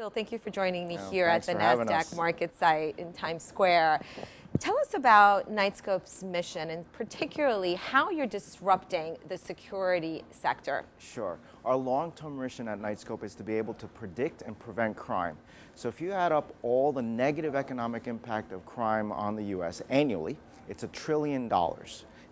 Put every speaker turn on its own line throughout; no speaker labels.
Bill, thank you for joining me
Yeah,
here at
thanks
the
for having
NASDAQ
us.
market site in Times Square. Tell us about Knightscope's mission and particularly how you're disrupting the security sector.
Sure. Our long-term mission at Knightscope is to be able to predict and prevent crime. So if you add up all the negative economic impact of crime on the U.S. annually, it's $1 trillion.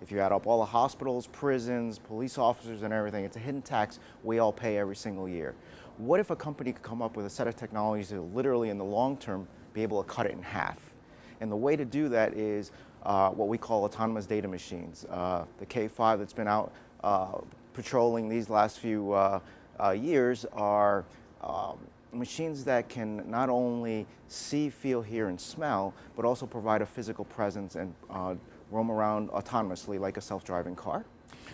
If you add up all the hospitals, prisons, police officers, and everything, it's a hidden tax we all pay every single year. What if a company could come up with a set of technologies that literally in the long term be able to cut it in half? And the way to do that is what we call autonomous data machines. The K5 that's been out patrolling these last few years are machines that can not only see, feel, hear, and smell, but also provide a physical presence and roam around autonomously like a self-driving car.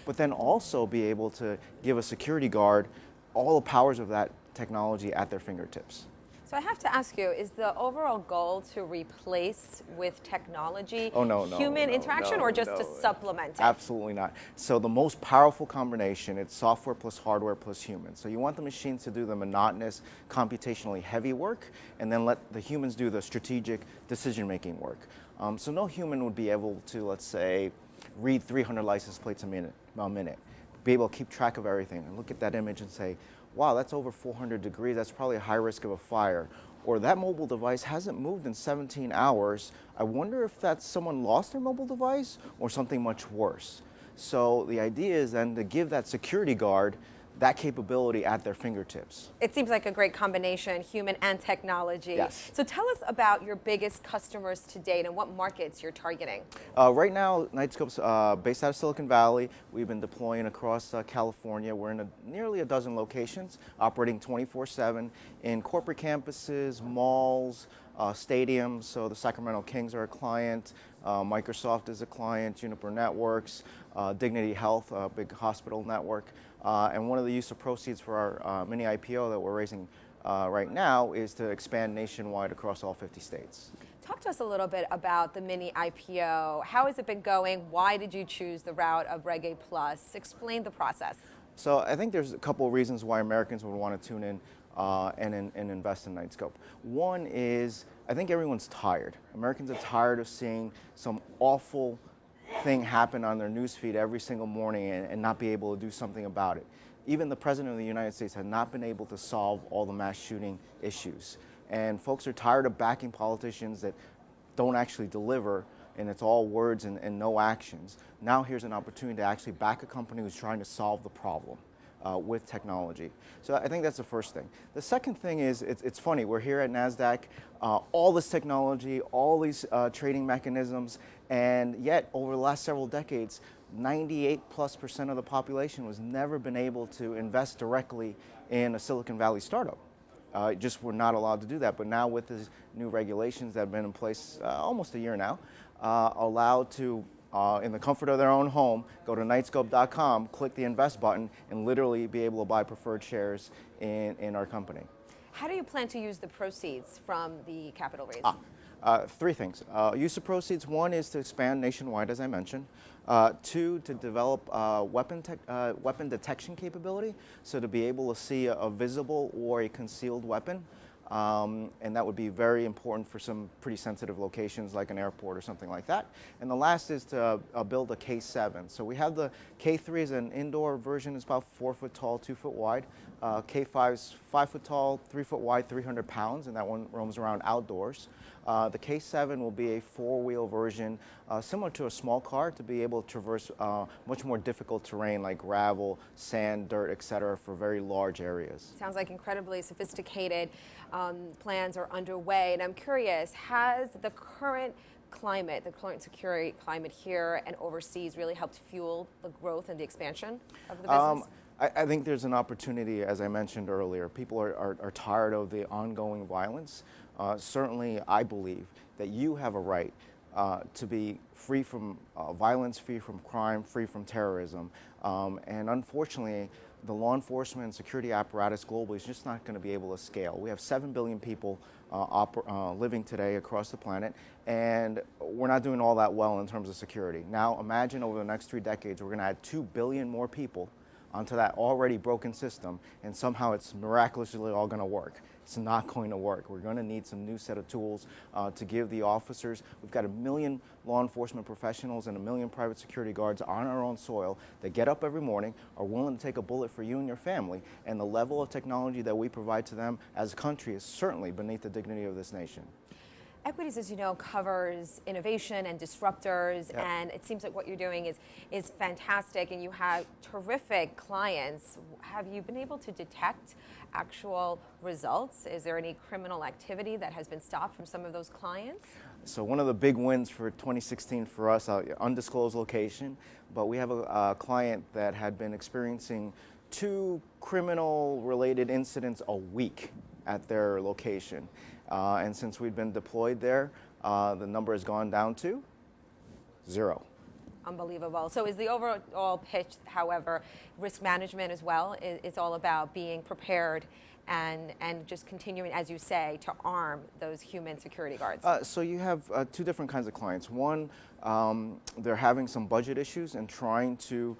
But then also be able to give a security guard all the powers of that technology at their fingertips.
So I have to ask you, is the overall goal to replace with technology human interaction or just to supplement it?
Absolutely not. So the most powerful combination, it's software plus hardware plus human. So you want the machines to do the monotonous, computationally heavy work, and then let the humans do the strategic decision-making work. So no human would be able to, let's say, read 300 license plates a minute, be able to keep track of everything and look at that image and say, wow, that's over 400 degrees, that's probably a high risk of a fire. Or that mobile device hasn't moved in 17 hours. I wonder if that's someone lost their mobile device or something much worse. So the idea is then to give that security guard that capability at their fingertips.
It seems like a great combination, human and technology.
Yes.
So tell us about your biggest customers to date and what markets you're targeting.
Right now, Knightscope's based out of Silicon Valley. We've been deploying across California. We're in nearly a dozen locations, operating 24/7 in corporate campuses, malls, stadiums. So the Sacramento Kings are a client, Microsoft is a client, Juniper Networks, Dignity Health, a big hospital network. And one of the use of proceeds for our mini IPO that we're raising right now is to expand nationwide across all 50 states.
Talk to us a little bit about the mini IPO. How has it been going? Why did you choose the route of Reg A Plus? Explain the process.
So I think there's a couple of reasons why Americans would want to tune in and invest in Knightscope. One is, I think everyone's tired. Americans are tired of seeing some awful thing happen on their newsfeed every single morning and not be able to do something about it. Even the President of the United States has not been able to solve all the mass shooting issues. And folks are tired of backing politicians that don't actually deliver, and it's all words and no actions. Now here's an opportunity to actually back a company who's trying to solve the problem with technology. So I think that's the first thing. The second thing is, it's funny, we're here at NASDAQ, all this technology, all these trading mechanisms, and yet over the last several decades, 98+% of the population has never been able to invest directly in a Silicon Valley startup. Just we're not allowed to do that. But now with these new regulations that have been in place almost a year now, allowed to, in the comfort of their own home, go to Knightscope.com, click the invest button, and literally be able to buy preferred shares in our company.
How do you plan to use the proceeds from the capital raise?
Three things. Use of proceeds. One is to expand nationwide, as I mentioned. Two, to develop weapon detection capability, so to be able to see a visible or a concealed weapon. And that would be very important for some pretty sensitive locations like an airport or something like that. And the last is to build a K7. So we have the K3 as an indoor version. It's about 4 foot tall, 2 foot wide. K5 is 5 foot tall, 3 foot wide, 300 pounds, and that one roams around outdoors. The K7 will be a 4-wheel version, similar to a small car, to be able to traverse much more difficult terrain like gravel, sand, dirt, etc., for very large areas.
Sounds like incredibly sophisticated plans are underway. And I'm curious, has the current climate, the current security climate here and overseas really helped fuel the growth and the expansion of the business?
I think there's an opportunity, as I mentioned earlier. People are tired of the ongoing violence. Certainly, I believe that you have a right to be free from violence, free from crime, free from terrorism. And unfortunately, the law enforcement and security apparatus globally is just not going to be able to scale. We have 7 billion people living today across the planet, and we're not doing all that well in terms of security. Now, imagine over the next 3 decades, we're going to add 2 billion more people onto that already broken system, and somehow it's miraculously all going to work. It's not going to work. We're going to need some new set of tools to give the officers. We've got 1 million law enforcement professionals and 1 million private security guards on our own soil that get up every morning, are willing to take a bullet for you and your family, and the level of technology that we provide to them as a country is certainly beneath the dignity of this nation.
Equities, as you know, covers innovation and disruptors,
Yep.
and it seems like what you're doing is fantastic, and you have terrific clients. Have you been able to detect actual results? Is there any criminal activity that has been stopped from some of those clients?
So one of the big wins for 2016 for us, undisclosed location, but we have a client that had been experiencing 2 criminal-related incidents a week at their location. And since we've been deployed there, the number has gone down to 0.
Unbelievable. So is the overall pitch, however, risk management as well? It's all about being prepared and just continuing, as you say, to arm those human security guards?
So you have 2 different kinds of clients. One, they're having some budget issues and trying to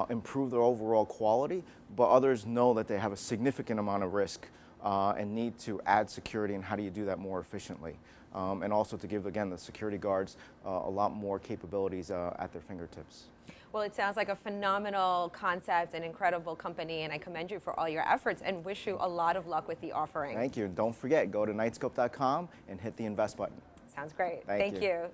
improve their overall quality, but others know that they have a significant amount of risk and need to add security, and how do you do that more efficiently? And also to give, again, the security guards a lot more capabilities at their fingertips.
Well, it sounds like a phenomenal concept, an incredible company, and I commend you for all your efforts and wish you a lot of luck with the offering.
Thank you. Don't forget, go to Knightscope.com and hit the invest button.
Sounds great.
Thank you.
You.